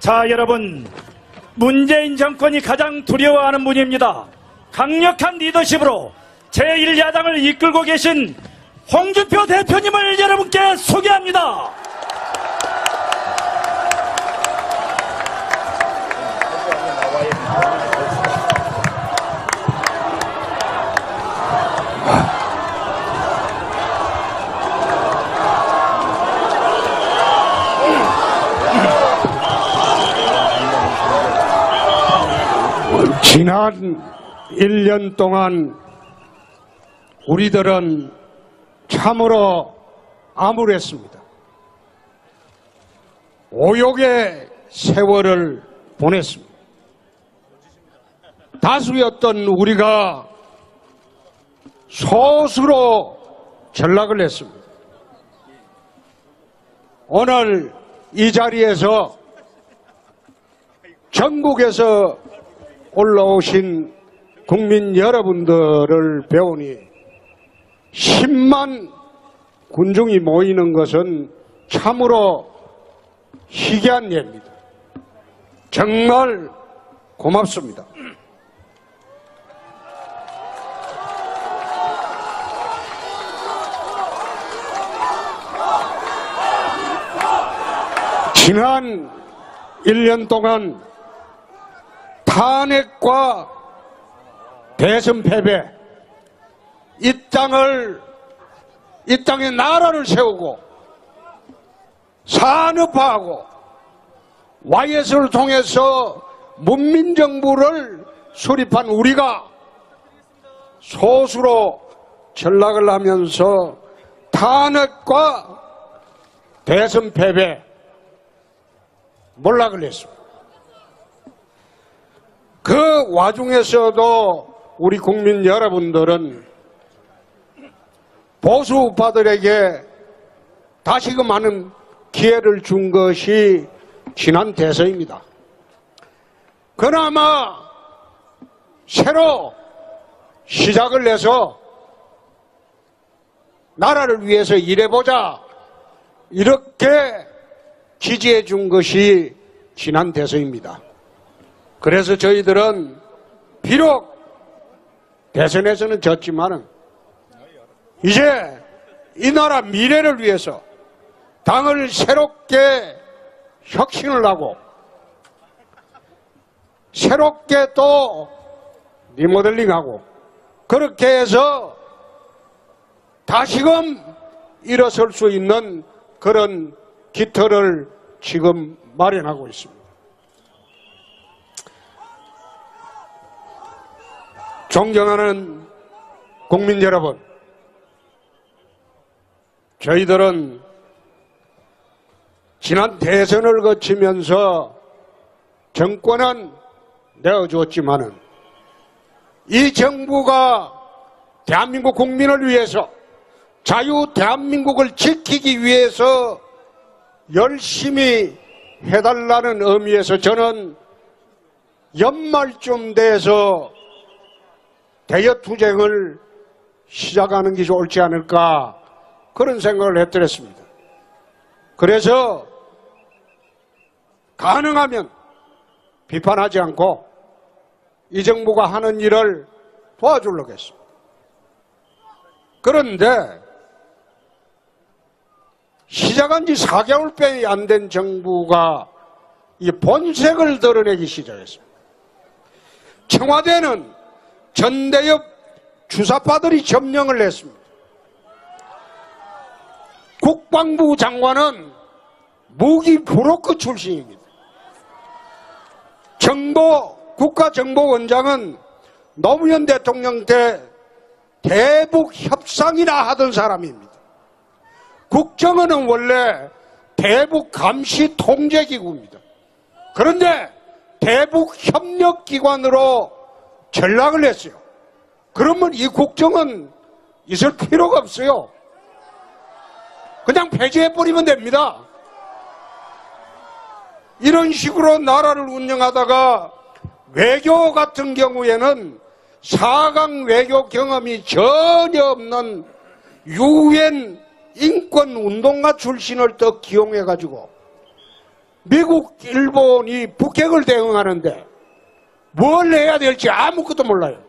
자, 여러분, 문재인 정권이 가장 두려워하는 분입니다. 강력한 리더십으로 제1야당을 이끌고 계신 홍준표 대표님을 여러분께 소개합니다. 지난 1년 동안 우리들은 참으로 암울했습니다. 오욕의 세월을 보냈습니다. 다수였던 우리가 소수로 전락을 했습니다. 오늘 이 자리에서 전국에서 올라오신 국민 여러분들을 배우니 10만 군중이 모이는 것은 참으로 희귀한 예입니다. 정말 고맙습니다. 지난 1년 동안 탄핵과 대선 패배, 이 땅에 나라를 세우고 산업화하고 YS를 통해서 문민정부를 수립한 우리가 소수로 전락을 하면서 탄핵과 대선 패배 몰락을 했습니다. 그 와중에서도 우리 국민 여러분들은 보수 우파들에게 다시금 하는 기회를 준 것이 지난 대선입니다. 그나마 새로 시작을 해서 나라를 위해서 일해보자 이렇게 지지해 준 것이 지난 대선입니다. 그래서 저희들은 비록 대선에서는 졌지만은 이제 이 나라 미래를 위해서 당을 새롭게 혁신을 하고 새롭게 또 리모델링하고 그렇게 해서 다시금 일어설 수 있는 그런 기틀을 지금 마련하고 있습니다. 존경하는 국민 여러분, 저희들은 지난 대선을 거치면서 정권은 내어주었지만은 이 정부가 대한민국 국민을 위해서 자유 대한민국을 지키기 위해서 열심히 해달라는 의미에서 저는 연말쯤 돼서 대여투쟁을 시작하는 것이 옳지 않을까 그런 생각을 해드렸습니다. 그래서 가능하면 비판하지 않고 이 정부가 하는 일을 도와주려고 했습니다. 그런데 시작한 지 4개월밖에 안 된 정부가 이 본색을 드러내기 시작했습니다. 청와대는 전대협 주사파들이 점령을 했습니다. 국방부 장관은 무기 브로커 출신입니다. 국가정보원장은 노무현 대통령 때 대북 협상이나 하던 사람입니다. 국정원은 원래 대북 감시 통제기구입니다. 그런데 대북 협력기관으로 전락을 했어요. 그러면 이 국정은 있을 필요가 없어요. 그냥 폐지해버리면 됩니다. 이런 식으로 나라를 운영하다가 외교 같은 경우에는 4강 외교 경험이 전혀 없는 유엔 인권운동가 출신을 또 기용해가지고 미국, 일본이 북핵을 대응하는데 뭘 해야 될지 아무것도 몰라요.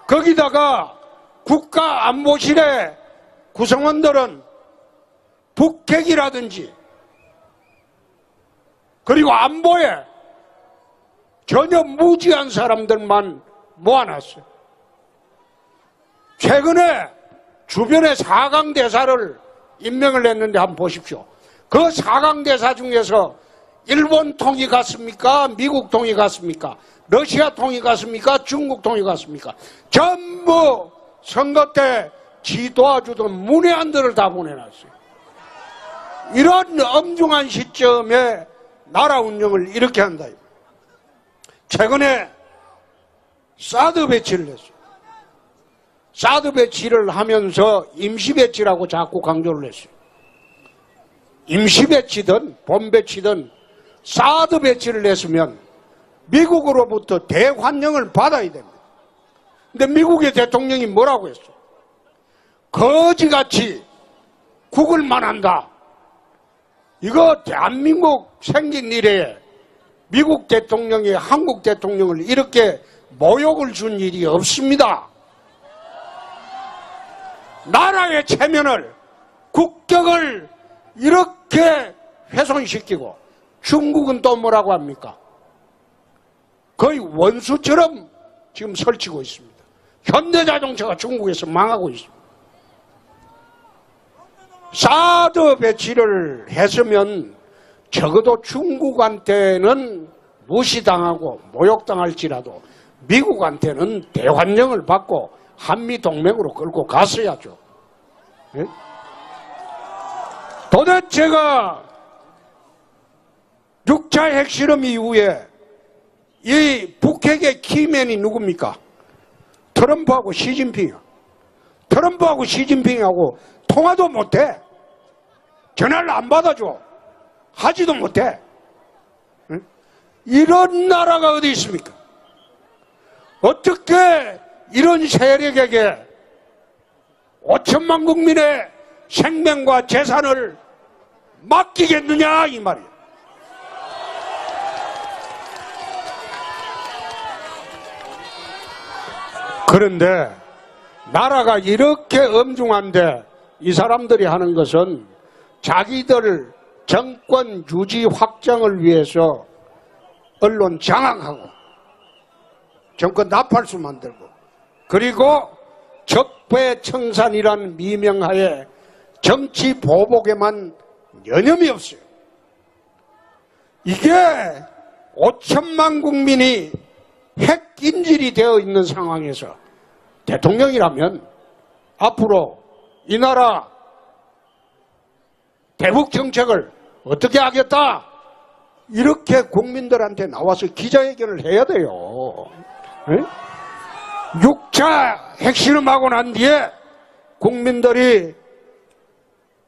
거기다가 국가안보실의 구성원들은 북핵이라든지 그리고 안보에 전혀 무지한 사람들만 모아놨어요. 최근에 주변에 4강 대사를 임명을 했는데 한번 보십시오. 그 4강 대사 중에서 일본 통이 갔습니까? 미국 통이 갔습니까? 러시아 통이 갔습니까? 중국 통이 갔습니까? 전부 선거 때 지 도와주던 문외한들을 다 보내놨어요. 이런 엄중한 시점에 나라 운영을 이렇게 한다. 최근에 사드 배치를 했어요. 사드 배치를 하면서 임시 배치라고 자꾸 강조를 했어요. 임시 배치든 본 배치든 사드 배치를 했으면 미국으로부터 대환영을 받아야 됩니다. 근데 미국의 대통령이 뭐라고 했어요? 거지같이 국을만 한다. 이거 대한민국 생긴 이래에 미국 대통령이 한국 대통령을 이렇게 모욕을 준 일이 없습니다. 나라의 체면을, 국격을 이렇게 훼손시키고 중국은 또 뭐라고 합니까? 거의 원수처럼 지금 설치고 있습니다. 현대자동차가 중국에서 망하고 있습니다. 사드 배치를 했으면 적어도 중국한테는 무시당하고 모욕당할지라도 미국한테는 대환영을 받고 한미동맹으로 끌고 갔어야죠. 네? 도대체가 6차 핵실험 이후에 이 북핵의 키맨이 누굽니까? 트럼프하고 시진핑이요. 트럼프하고 시진핑하고 통화도 못해. 전화를 안 받아줘. 하지도 못해. 응? 이런 나라가 어디 있습니까? 어떻게 이런 세력에게 5천만 국민의 생명과 재산을 맡기겠느냐 이 말이에요. 그런데 나라가 이렇게 엄중한데 이 사람들이 하는 것은 자기들 정권 유지 확장을 위해서 언론 장악하고 정권 나팔수 만들고 그리고 적폐청산이라는 미명하에 정치 보복에만 여념이 없어요. 이게 5천만 국민이 핵인질이 되어 있는 상황에서 대통령이라면 앞으로 이 나라 대북 정책을 어떻게 하겠다 이렇게 국민들한테 나와서 기자회견을 해야 돼요. 네? 6차 핵실험하고 난 뒤에 국민들이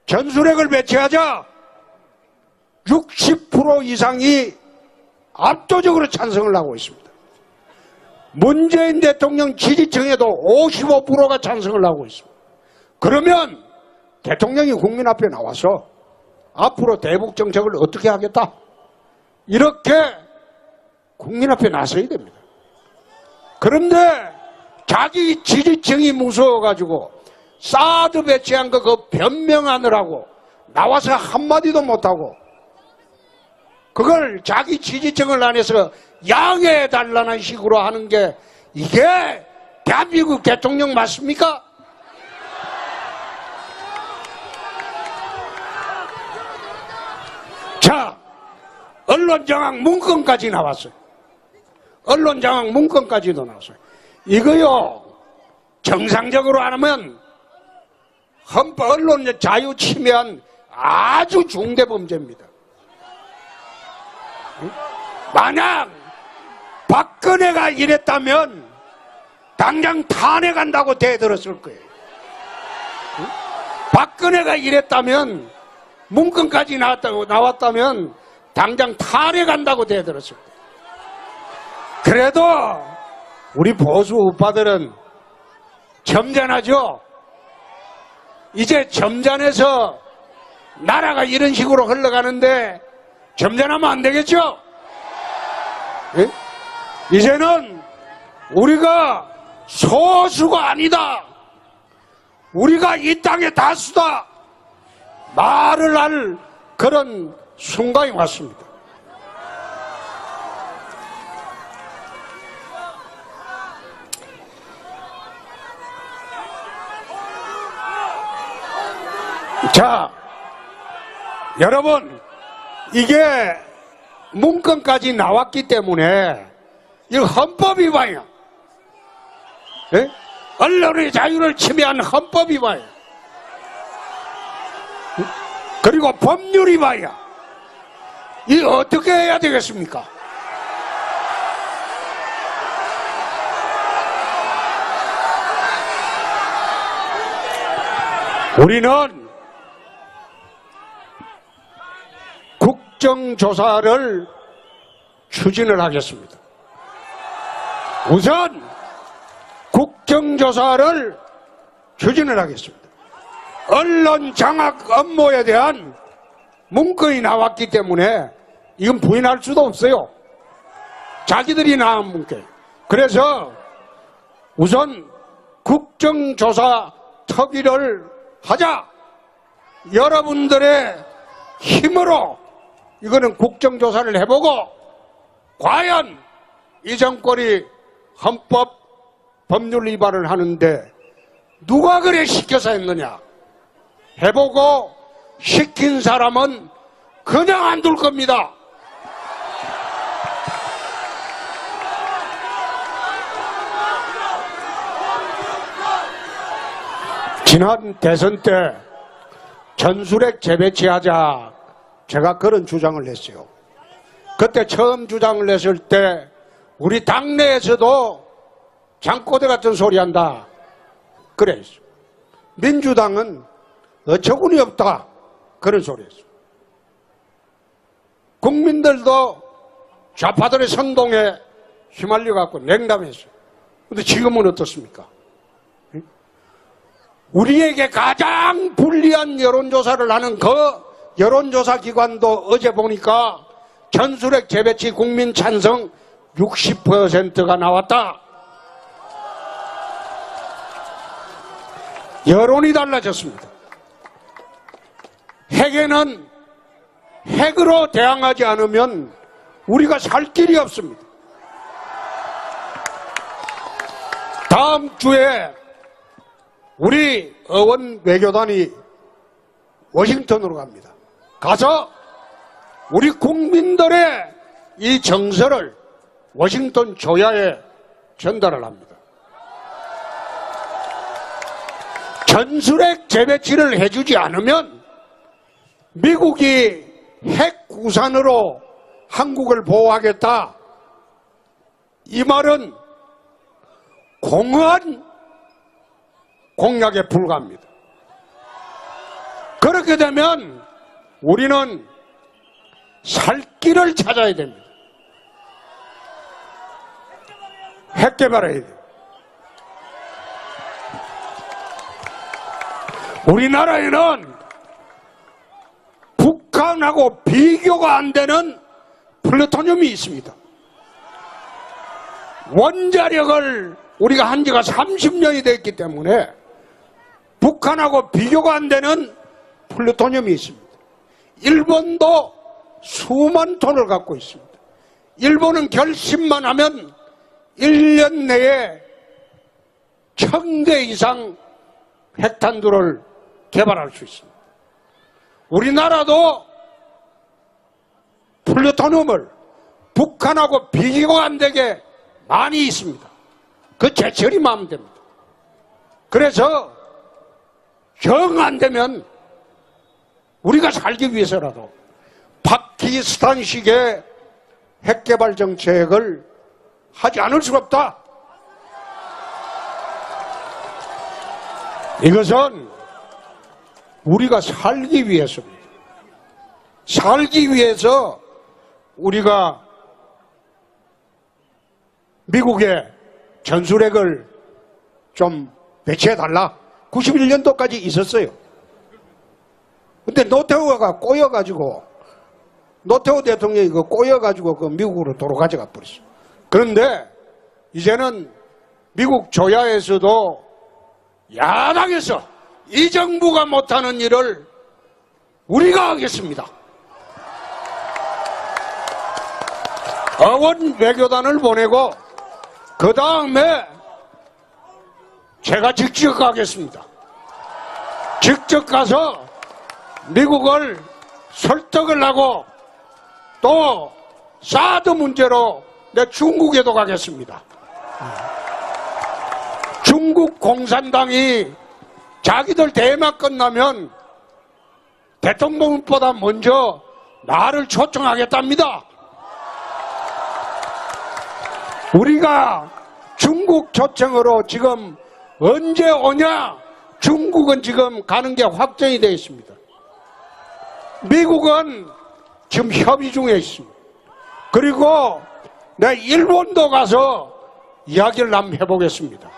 전술핵을 배치하자 60% 이상이 압도적으로 찬성을 하고 있습니다. 문재인 대통령 지지층에도 55%가 찬성을 하고 있습니다. 그러면 대통령이 국민 앞에 나와서 앞으로 대북 정책을 어떻게 하겠다 이렇게 국민 앞에 나서야 됩니다. 그런데 자기 지지층이 무서워가지고 사드 배치한 거 그거 변명하느라고 나와서 한마디도 못하고 그걸 자기 지지층을 안에서 양해해달라는 식으로 하는 게 이게 대한민국 대통령 맞습니까? 자, 언론장악 문건까지 나왔어요. 언론장악 문건까지도 나왔어요. 이거요, 정상적으로 안 하면 헌법 언론 자유 침해한 아주 중대 범죄입니다. 만약 박근혜가 이랬다면 당장 탄핵한다고 대들었을 거예요. 박근혜가 이랬다면 문건까지 나왔다면 당장 탄핵한다고 대들었을 거예요. 그래도 우리 보수 우파들은 점잖하죠. 이제 점잖해서 나라가 이런 식으로 흘러가는데 점잖하면 안 되겠죠? 예? 이제는 우리가 소수가 아니다. 우리가 이 땅의 다수다. 말을 할 그런 순간이 왔습니다. 자, 여러분, 이게 문건까지 나왔기 때문에 이거 헌법 위반이야. 예? 언론의 자유를 침해한 헌법 위반이야. 그리고 법률 위반이야. 이거 어떻게 해야 되겠습니까? 우리는 국정조사를 추진을 하겠습니다. 우선 국정조사를 추진을 하겠습니다. 언론 장악 업무에 대한 문건이 나왔기 때문에 이건 부인할 수도 없어요. 자기들이 나온 문건. 그래서 우선 국정조사 특위를 하자. 여러분들의 힘으로 이거는 국정조사를 해보고 과연 이 정권이 헌법 법률 위반을 하는데 누가 그래 시켜서 했느냐 해보고 시킨 사람은 그냥 안 둘 겁니다. 지난 대선 때 전술핵 재배치하자 제가 그런 주장을 했어요. 그때 처음 주장을 했을 때 우리 당내에서도 장꼬대 같은 소리 한다 그래. 민주당은 어처구니 없다 그런 소리 했어요. 국민들도 좌파들의 선동에 휘말려갖고 냉담했어요. 근데 지금은 어떻습니까? 우리에게 가장 불리한 여론조사를 하는 그 여론조사 기관도 어제 보니까 전술핵 재배치 국민 찬성 60%가 나왔다. 여론이 달라졌습니다. 핵에는 핵으로 대항하지 않으면 우리가 살 길이 없습니다. 다음 주에 우리 의원 외교단이 워싱턴으로 갑니다. 가서 우리 국민들의 이 정서를 워싱턴 조야에 전달을 합니다. 전술핵 재배치를 해주지 않으면 미국이 핵 우산으로 한국을 보호하겠다. 이 말은 공허한 공약에 불과합니다. 그렇게 되면 우리는 살 길을 찾아야 됩니다. 핵 개발해야 돼요. 우리나라에는 북한하고 비교가 안 되는 플루토늄이 있습니다. 원자력을 우리가 한 지가 30년이 됐기 때문에 북한하고 비교가 안 되는 플루토늄이 있습니다. 일본도 수만 톤을 갖고 있습니다. 일본은 결심만 하면 1년 내에 1000대 이상 핵탄두를 개발할 수 있습니다. 우리나라도 플루토늄을 북한하고 비교가 안 되게 많이 있습니다. 그 제철이면 하면 됩니다. 그래서 정 안 되면 우리가 살기 위해서라도 파키스탄식의 핵개발 정책을 하지 않을 수가 없다. 이것은 우리가 살기 위해서입니다. 살기 위해서 우리가 미국의 전술핵을 좀 배치해달라. 91년도까지 있었어요. 근데 노태우가 꼬여가지고 노태우 대통령이 그 꼬여가지고 그 미국으로 도로 가져가 버렸어. 그런데 이제는 미국 조야에서도 야당에서 이 정부가 못하는 일을 우리가 하겠습니다. 어원 외교단을 보내고 그 다음에 제가 직접 가겠습니다. 직접 가서 미국을 설득을 하고 또 사드 문제로 내 중국에도 가겠습니다. 중국 공산당이 자기들 대회만 끝나면 대통령보다 먼저 나를 초청하겠답니다. 우리가 중국 초청으로 지금 언제 오냐? 중국은 지금 가는 게 확정이 되어 있습니다. 미국은 지금 협의 중에 있습니다. 그리고 내 일본도 가서 이야기를 한번 해보겠습니다.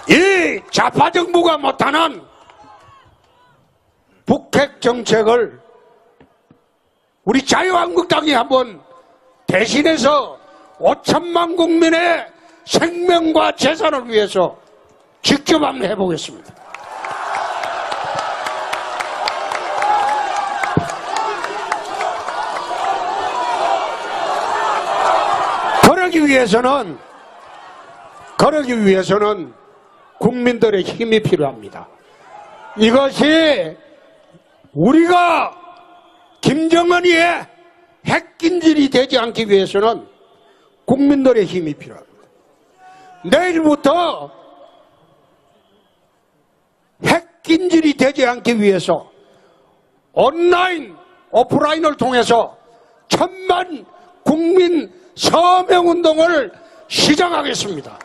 이 좌파 정부가 못하는 북핵 정책을 우리 자유한국당이 한번 대신해서 5천만 국민의 생명과 재산을 위해서 직접 한번 해보겠습니다. 그러기 위해서는 국민들의 힘이 필요합니다. 이것이 우리가 김정은이의 핵긴질이 되지 않기 위해서는 국민들의 힘이 필요합니다. 내일부터 핵긴질이 되지 않기 위해서 온라인, 오프라인을 통해서 1000만 국민 서명운동을 시작하겠습니다.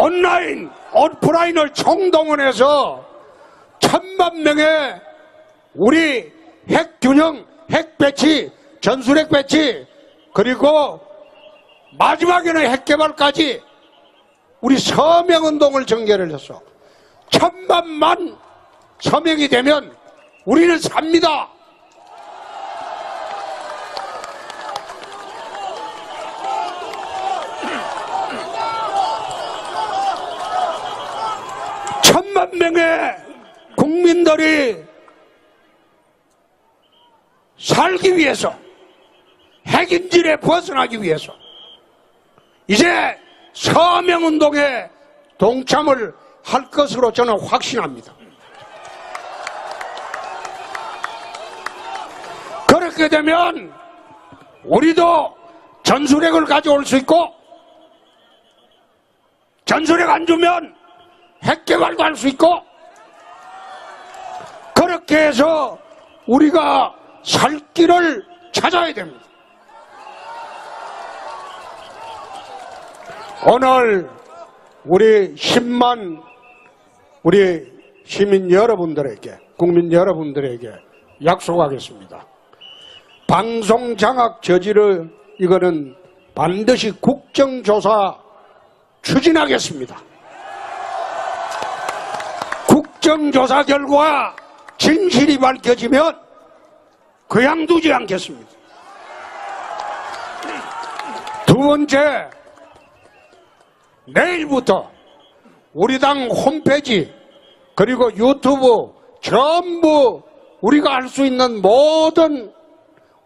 온라인, 오프라인을 총동원해서 1000만 명의 우리 핵균형, 핵배치, 전술핵 배치, 그리고 마지막에는 핵개발까지 우리 서명운동을 전개를 해서 1000만만 서명이 되면 우리는 삽니다. 천만 명의 국민들이 살기 위해서, 핵인질에 벗어나기 위해서 이제 서명운동에 동참을 할 것으로 저는 확신합니다. 그렇게 되면 우리도 전술핵을 가져올 수 있고, 전술핵 안 주면 핵개발도 할 수 있고, 그렇게 해서 우리가 살 길을 찾아야 됩니다. 오늘 우리 10만 우리 시민 여러분들에게, 국민 여러분들에게 약속하겠습니다. 방송 장악 저지를 이거는 반드시 국정조사 추진하겠습니다. 국정조사 결과 진실이 밝혀지면 그냥두지 않겠습니다. 두 번째, 내일부터 우리 당 홈페이지 그리고 유튜브 전부 우리가 할 수 있는 모든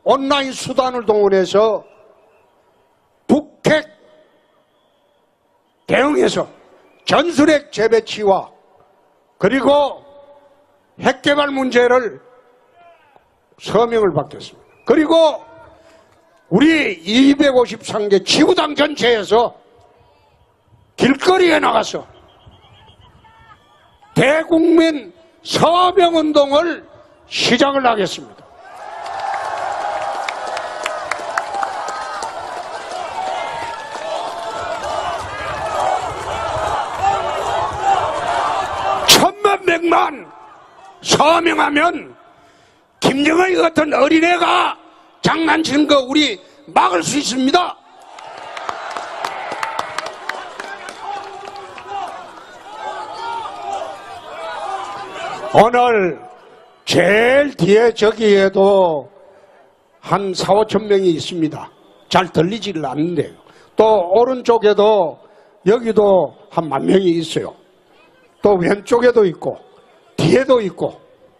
온라인 수단을 동원해서 북핵 대응해서 전술핵 재배치와 그리고 핵개발 문제를 서명을 받겠습니다. 그리고 우리 253개 지구당 전체에서 길거리에 나가서 대국민 서명운동을 시작을 하겠습니다. 천만 명만 서명하면 김정은이 같은 어린애가 장난치는 거 우리 막을 수 있습니다. 오늘 제일 뒤에 저기에도 한 4, 5천 명이 있습니다. 잘 들리지를 않는데요. 또 오른쪽에도 여기도 한 10,000명이 있어요. 또 왼쪽에도 있고 뒤에도 있고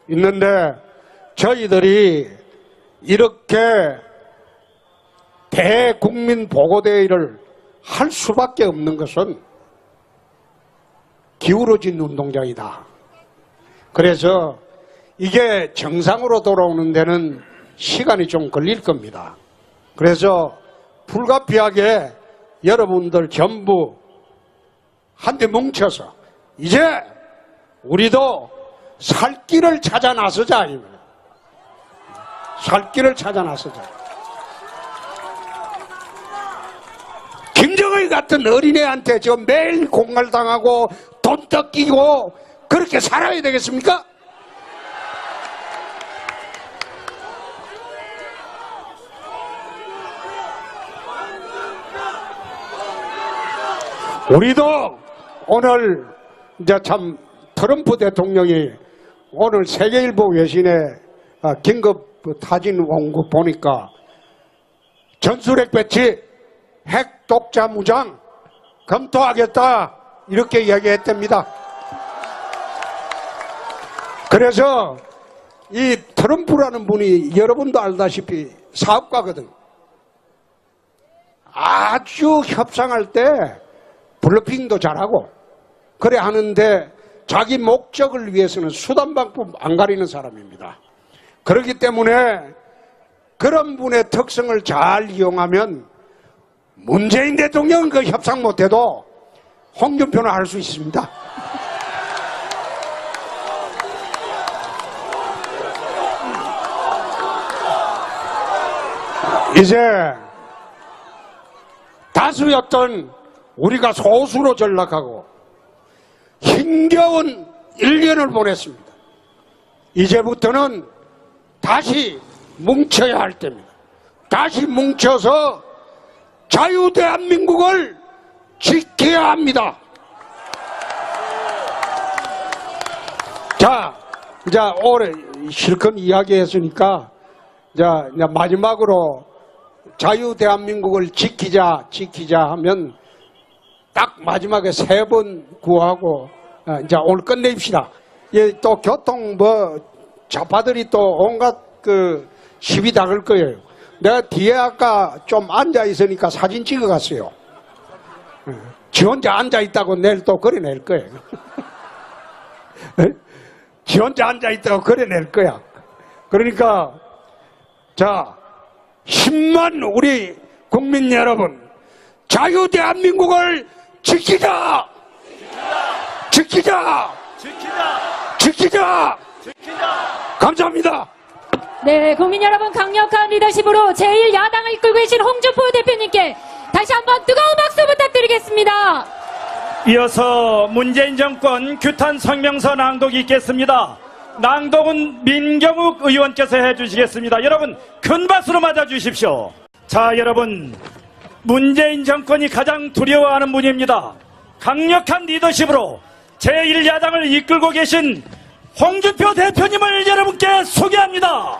있는데 저희들이 이렇게 대국민 보고대회를 할 수밖에 없는 것은 기울어진 운동장이다. 그래서 이게 정상으로 돌아오는 데는 시간이 좀 걸릴 겁니다. 그래서 불가피하게 여러분들 전부 한데 뭉쳐서 이제 우리도 살 길을 찾아 나서자. 살 길을 찾아 나서자. 김정일 같은 어린애한테 지금 매일 공갈당하고 돈 뜯기고 그렇게 살아야 되겠습니까? 우리도 오늘 이제 참 트럼프 대통령이 오늘 세계일보 외신에 긴급 타진 온 거 보니까 전술핵 배치, 핵 독자 무장 검토하겠다 이렇게 이야기했답니다. 그래서 이 트럼프라는 분이 여러분도 알다시피 사업가거든. 아주 협상할 때 블러핑도 잘하고 그래 하는데 자기 목적을 위해서는 수단방법 안 가리는 사람입니다. 그렇기 때문에 그런 분의 특성을 잘 이용하면 문재인 대통령은 그 협상 못해도 홍준표는 할 수 있습니다. 이제 다수였던 우리가 소수로 전락하고 힘겨운 1년을 보냈습니다. 이제부터는 다시 뭉쳐야 할 때입니다. 다시 뭉쳐서 자유대한민국을 지켜야 합니다. 자, 이제 올해 실컷 이야기했으니까 이제 마지막으로 자유대한민국을 지키자 하면 딱 마지막에 3번 구하고 이제 오늘 끝내입시다. 예, 또 교통 좌파들이 또 온갖 시비 다 걸 거예요. 내가 뒤에 아까 좀 앉아 있으니까 사진 찍어 갔어요. 지 혼자 앉아 있다고 내일 또 그려낼 거예요. 지 혼자 앉아 있다고 그려낼 거야. 그러니까 자, 10만 우리 국민 여러분, 자유대한민국을 지키자! 지키자! 지키자! 지키자! 지키자! 감사합니다. 네, 국민 여러분 강력한 리더십으로 제1야당을 이끌고 계신 홍준표 대표님께 다시 한번 뜨거운 박수 부탁드리겠습니다. 이어서 문재인 정권 규탄 성명서 낭독이 있겠습니다. 낭독은 민경욱 의원께서 해주시겠습니다. 여러분 큰 박수로 맞아주십시오. 자, 여러분 문재인 정권이 가장 두려워하는 분입니다. 강력한 리더십으로 제1야당을 이끌고 계신 홍준표 대표님을 여러분께 소개합니다.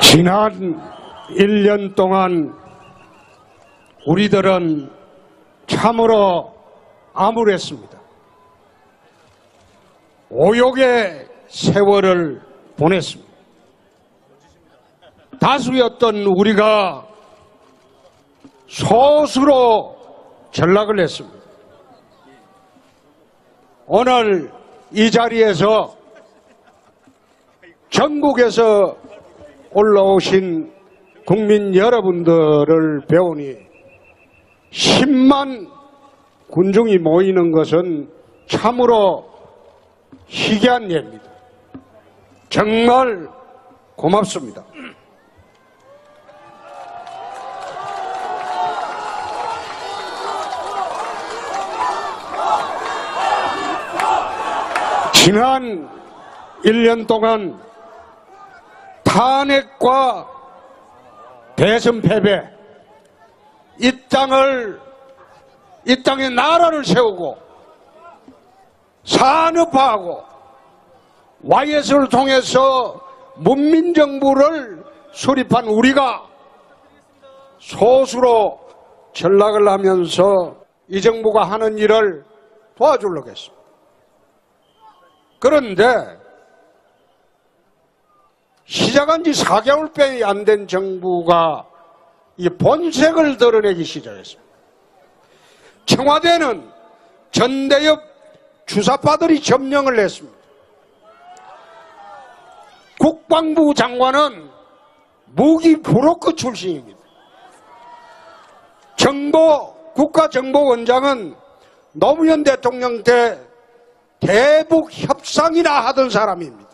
지난 1년 동안 우리들은 참으로 암울했습니다. 오욕의 세월을 보냈습니다. 다수였던 우리가 소수로 전락을 했습니다. 오늘 이 자리에서 전국에서 올라오신 국민 여러분들을 배우니 10만 군중이 모이는 것은 참으로 희귀한 예입니다. 정말 고맙습니다. 지난 1년 동안 탄핵과 대선 패배, 이 땅에 나라를 세우고 산업화하고 YS를 통해서 문민정부를 수립한 우리가 소수로 전락을 하면서 이 정부가 하는 일을 도와주려고 했습니다. 그런데 시작한 지 4개월밖에 안 된 정부가 이 본색을 드러내기 시작했습니다. 청와대는 전대협 주사파들이 점령을 했습니다. 국방부 장관은 무기 브로커 출신입니다. 국가정보원장은 노무현 대통령 때 대북 협상이나 하던 사람입니다.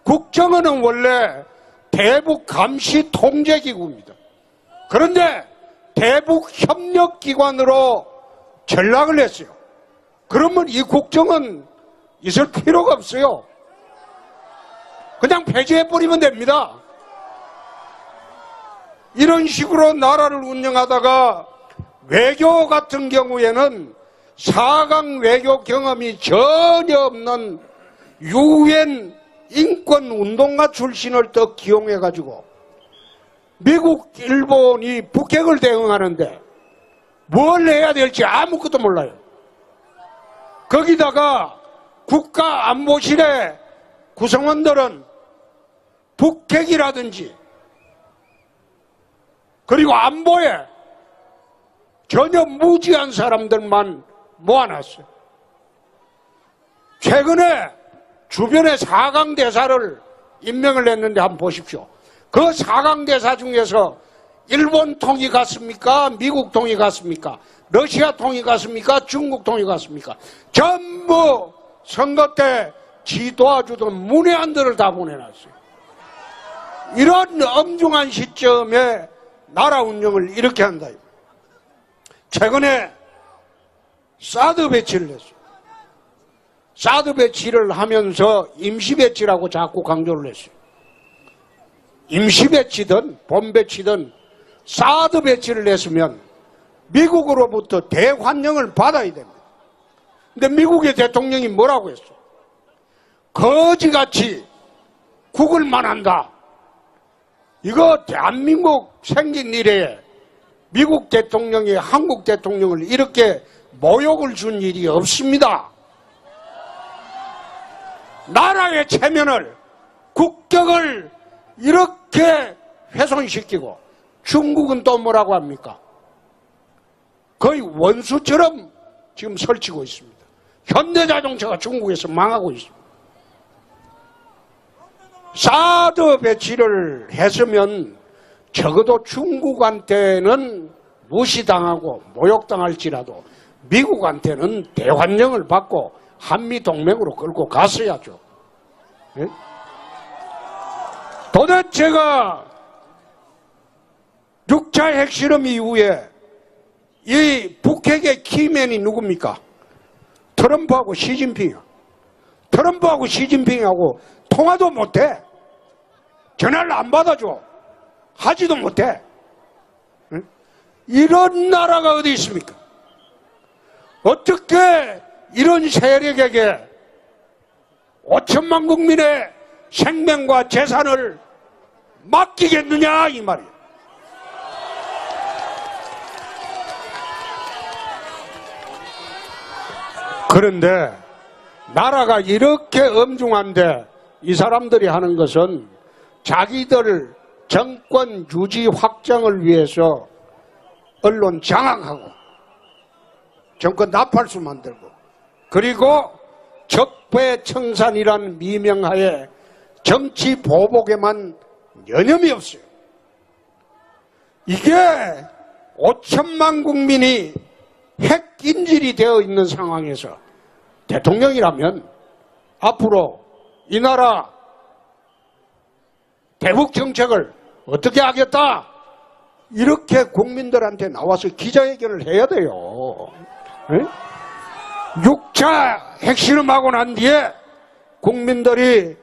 국정원은 원래 대북 감시 통제기구입니다. 그런데 대북 협력기관으로 전락을 했어요. 그러면 이 국정은 있을 필요가 없어요. 그냥 폐지해버리면 됩니다. 이런 식으로 나라를 운영하다가 외교 같은 경우에는 4강 외교 경험이 전혀 없는 유엔 인권운동가 출신을 또 기용해가지고 미국, 일본이 북핵을 대응하는데 뭘 해야 될지 아무것도 몰라요. 거기다가 국가안보실의 구성원들은 북핵이라든지 그리고 안보에 전혀 무지한 사람들만 모아놨어요. 최근에 주변에 4강 대사를 임명을 했는데 한번 보십시오. 그 4강 대사 중에서 일본 통이 갔습니까? 미국 통이 갔습니까? 러시아 통이 갔습니까? 중국 통이 갔습니까? 전부 선거 때 지 도와주던 문외한들을 다 보내놨어요. 이런 엄중한 시점에 나라 운영을 이렇게 한다. 최근에 사드 배치를 했어요. 사드 배치를 하면서 임시 배치라고 자꾸 강조를 했어요. 임시 배치든 본 배치든 사드 배치를 했으면 미국으로부터 대환영을 받아야 됩니다. 근데 미국의 대통령이 뭐라고 했어? 거지같이 국을만 한다. 이거 대한민국 생긴 이래에 미국 대통령이 한국 대통령을 이렇게 모욕을 준 일이 없습니다. 나라의 체면을, 국격을 이렇게 훼손시키고 중국은 또 뭐라고 합니까? 거의 원수처럼 지금 설치고 있습니다. 현대자동차가 중국에서 망하고 있습니다. 사드 배치를 했으면 적어도 중국한테는 무시당하고 모욕당할지라도 미국한테는 대환영을 받고 한미동맹으로 끌고 갔어야죠. 네? 도대체가 6차 핵실험 이후에 이 북핵의 키맨이 누굽니까? 트럼프하고 시진핑이요. 트럼프하고 시진핑하고 통화도 못해. 전화를 안 받아줘. 하지도 못해. 응? 이런 나라가 어디 있습니까? 어떻게 이런 세력에게 5천만 국민의 생명과 재산을 맡기겠느냐 이 말이에요. 그런데 나라가 이렇게 엄중한데 이 사람들이 하는 것은 자기들 정권 유지 확장을 위해서 언론 장악하고 정권 나팔수 만들고 그리고 적폐청산이라는 미명하에 정치 보복에만 여념이 없어요. 이게 5천만 국민이 핵인질이 되어 있는 상황에서 대통령이라면 앞으로 이 나라 대북 정책을 어떻게 하겠다 이렇게 국민들한테 나와서 기자회견을 해야 돼요. 네? 6차 핵실험하고 난 뒤에 국민들이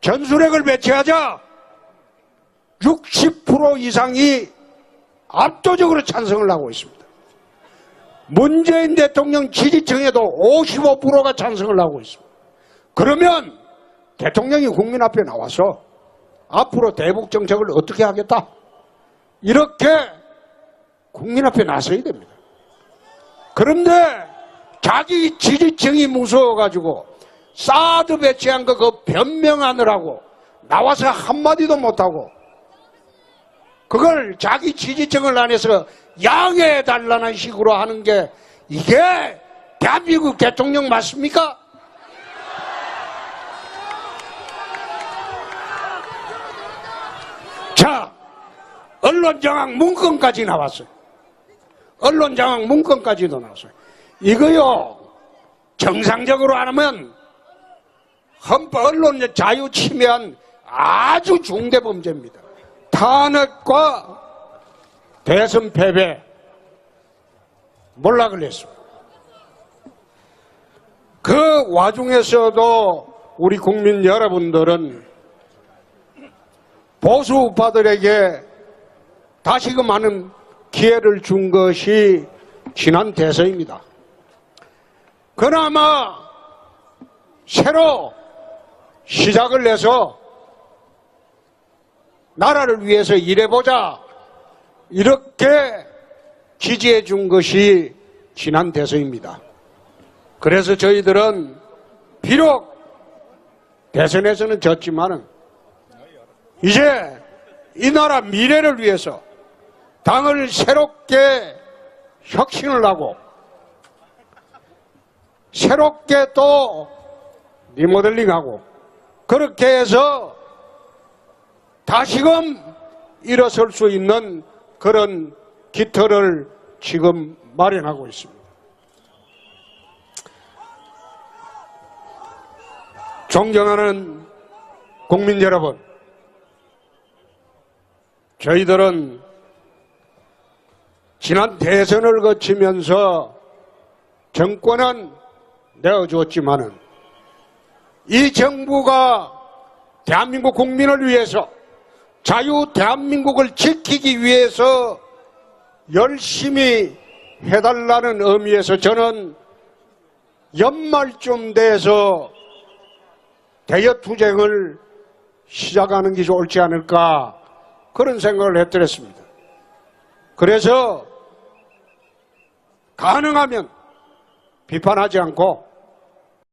전술핵을 배치하자 60% 이상이 압도적으로 찬성을 하고 있습니다. 문재인 대통령 지지층에도 55%가 찬성을 하고 있습니다. 그러면 대통령이 국민 앞에 나와서 앞으로 대북 정책을 어떻게 하겠다, 이렇게 국민 앞에 나서야 됩니다. 그런데 자기 지지층이 무서워가지고 사드 배치한 거 그거 변명하느라고 나와서 한마디도 못하고 그걸 자기 지지층을 안에서 양해해달라는 식으로 하는 게 이게 대한민국 대통령 맞습니까? 자, 언론장악 문건까지 나왔어요. 언론장악 문건까지도 나왔어요. 이거요, 정상적으로 안 하면 헌법 언론 자유 침해한 아주 중대 범죄입니다. 탄핵과 대선 패배 몰락을 했습니다. 그 와중에서도 우리 국민 여러분들은 보수 우파들에게 다시금 많은 기회를 준 것이 지난 대선입니다. 그나마 새로 시작을 해서 나라를 위해서 일해보자, 이렇게 지지해 준 것이 지난 대선입니다. 그래서 저희들은 비록 대선에서는 졌지만은 이제 이 나라 미래를 위해서 당을 새롭게 혁신을 하고 새롭게 또 리모델링하고 그렇게 해서 다시금 일어설 수 있는 그런 기틀을 지금 마련하고 있습니다. 존경하는 국민 여러분, 저희들은 지난 대선을 거치면서 정권은 내어주었지만은 이 정부가 대한민국 국민을 위해서 자유 대한민국을 지키기 위해서 열심히 해달라는 의미에서 저는 연말쯤 돼서 대여투쟁을 시작하는 것이 옳지 않을까, 그런 생각을 했더랬습니다. 그래서 가능하면 비판하지 않고